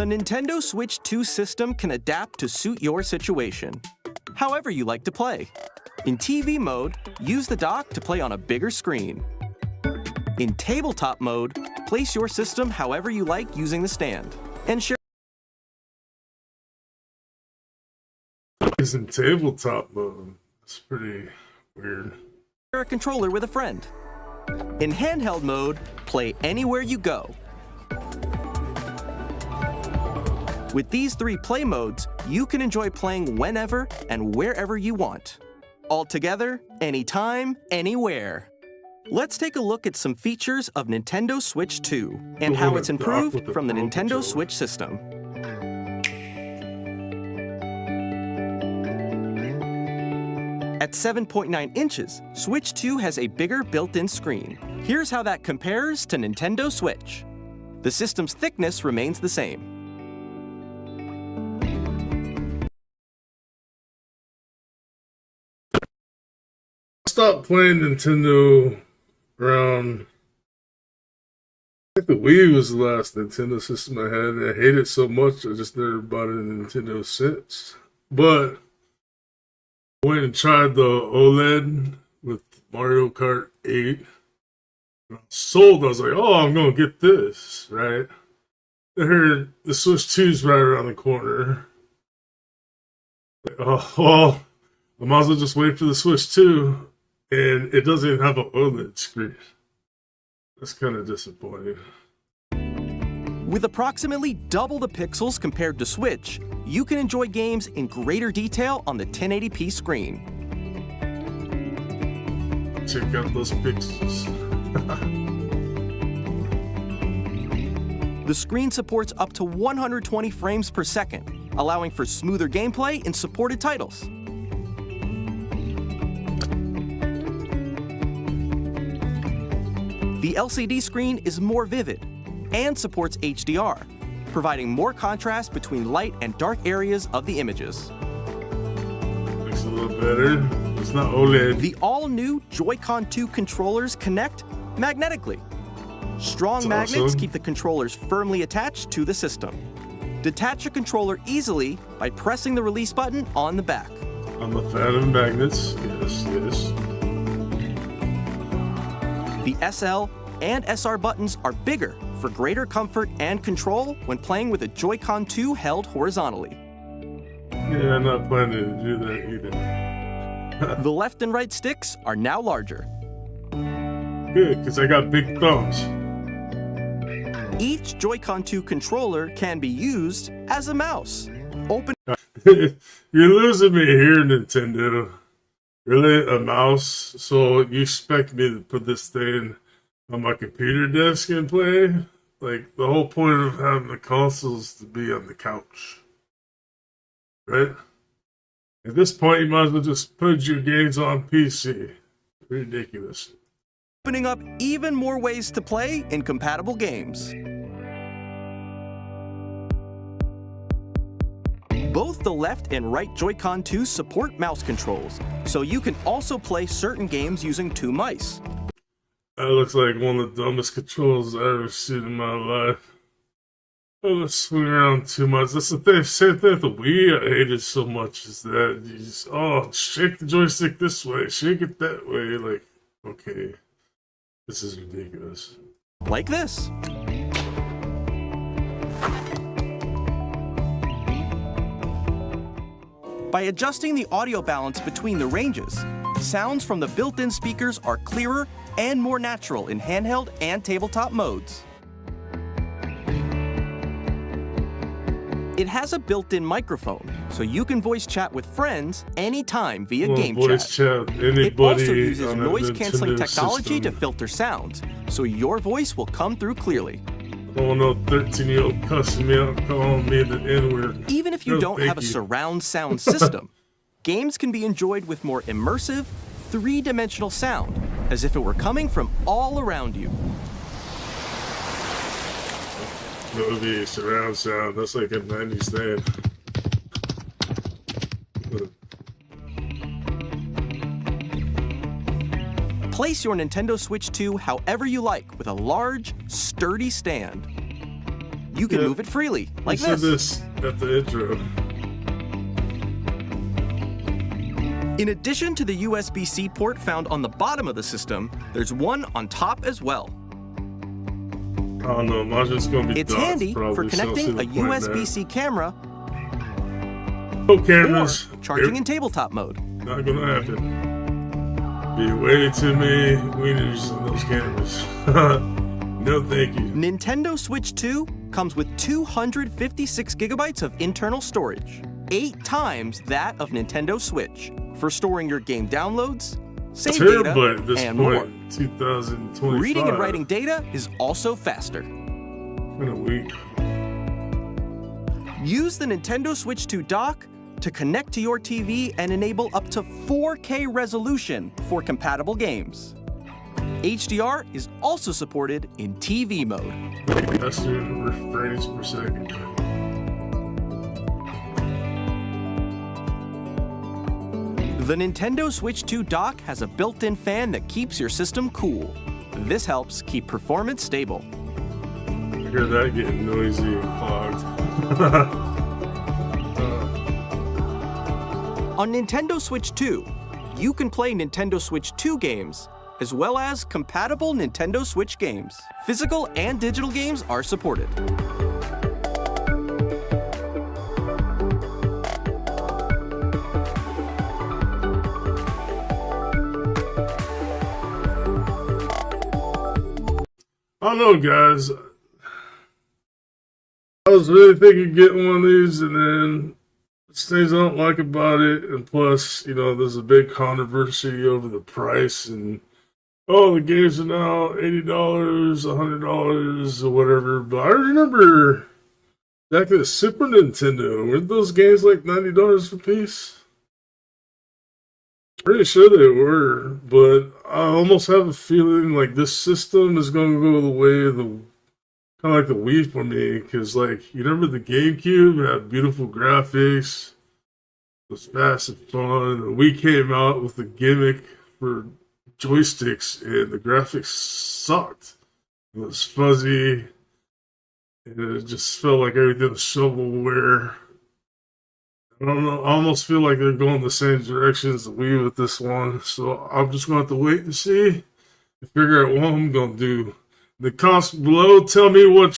Nintendo Switch 2 system can adapt to suit your situation, however you like to play. In TV mode, use the dock to play on a bigger screen. In tabletop mode, place your system however you like using the stand. And share It's in tabletop mode. It's pretty weird. a controller with a friend. In handheld mode, play anywhere you go. With these 3 play modes, you can enjoy playing whenever and wherever you want. All together, anytime, anywhere. Let's take a look at some features of Nintendo Switch 2 and how it's improved from the Nintendo Switch system. At 7.9 inches, Switch 2 has a bigger built-in screen. Here's how that compares to Nintendo Switch. The system's thickness remains the same. I stopped playing Nintendo around, I think the Wii was the last Nintendo system I had, and I hate it so much I just never bought a Nintendo since. But I went and tried the OLED with Mario Kart 8. When I was sold, I was like, oh, I'm going to get this, right? I heard the Switch 2's right around the corner. Like, oh, well, I might as well just wait for the Switch 2. And it doesn't even have an OLED screen. That's kind of disappointing. With approximately double the pixels compared to Switch, you can enjoy games in greater detail on the 1080p screen. Check out those pixels. The screen supports up to 120 frames per second, allowing for smoother gameplay in supported titles. The LCD screen is more vivid and supports HDR, providing more contrast between light and dark areas of the images. Looks a little better. It's not OLED. The all-new Joy-Con 2 controllers connect magnetically. Strong magnets keep the controllers firmly attached to the system. Detach a controller easily by pressing the release button on the back. I'm a fan of magnets. Yes, yes. The SL and SR buttons are bigger for greater comfort and control when playing with a Joy-Con 2 held horizontally. Yeah, I'm not planning to do that either. The left and right sticks are now larger. Good, because I got big thumbs. Each Joy-Con 2 controller can be used as a mouse. Open. You're losing me here, Nintendo. Really? A mouse? So you expect me to put this thing on my computer desk and play? Like, the whole point of having the console is to be on the couch. Right? At this point, you might as well just put your games on PC. Ridiculous. Opening up even more ways to play in compatible games. Both the left and right Joy-Con 2 support mouse controls, so you can also play certain games using 2 mice. That looks like one of the dumbest controls I've ever seen in my life. Oh, let's swing around too much. That's the thing, same thing with the Wii I hated so much is that you just, oh, shake the joystick this way, shake it that way. Like, okay, this is ridiculous. Like this. By adjusting the audio balance between the ranges, sounds from the built-in speakers are clearer and more natural in handheld and tabletop modes. It has a built-in microphone, so you can voice chat with friends anytime via game chat. It also uses noise-canceling technology to filter sounds, so your voice will come through clearly. Oh no, 13-year-old cussing me out, calling me the N-word. Even if you don't have a surround sound system, games can be enjoyed with more immersive, 3-dimensional sound, as if it were coming from all around you. That would be surround sound. That's like a 90s thing. Place your Nintendo Switch 2 however you like with a large, sturdy stand. You can move it freely, like said this. this at the intro. In addition to the USB-C port found on the bottom of the system, there's one on top as well. I don't know, mine's just gonna be It's dots, handy probably, for connecting so a USB-C camera no cameras. or charging in tabletop mode. Not gonna happen. Be way too many wieners in those cameras. No thank you. Nintendo Switch 2 comes with 256 gigabytes of internal storage, 8 times that of Nintendo Switch, for storing your game downloads, save data, Terabyte at this and point, more. 2025. Reading and writing data is also faster. In a week. Use the Nintendo Switch 2 dock to connect to your TV and enable up to 4K resolution for compatible games. HDR is also supported in TV mode. That's your frames per second. The Nintendo Switch 2 dock has a built-in fan that keeps your system cool. This helps keep performance stable. I hear that getting noisy and clogged. On Nintendo Switch 2, you can play Nintendo Switch 2 games, as well as compatible Nintendo Switch games. Physical and digital games are supported. I don't know, guys. I was really thinking of getting one of these, and then things I don't like about it, and plus, you know, there's a big controversy over the price, and the games are now $80, $100, or whatever. But I remember back at the Super Nintendo, weren't those games like $90 a piece? Pretty sure they were, but I almost have a feeling like this system is going to go the way of the kind of like the Wii for me, because like you remember the GameCube had beautiful graphics, it was fast and fun. And we came out with a gimmick for joysticks, and the graphics sucked. It was fuzzy, and it just felt like everything was shovelware. I don't know. I almost feel like they're going the same direction as the Wii with this one. So I'm just going to have to wait and see. Figure out what I'm going to do. The comments below, tell me what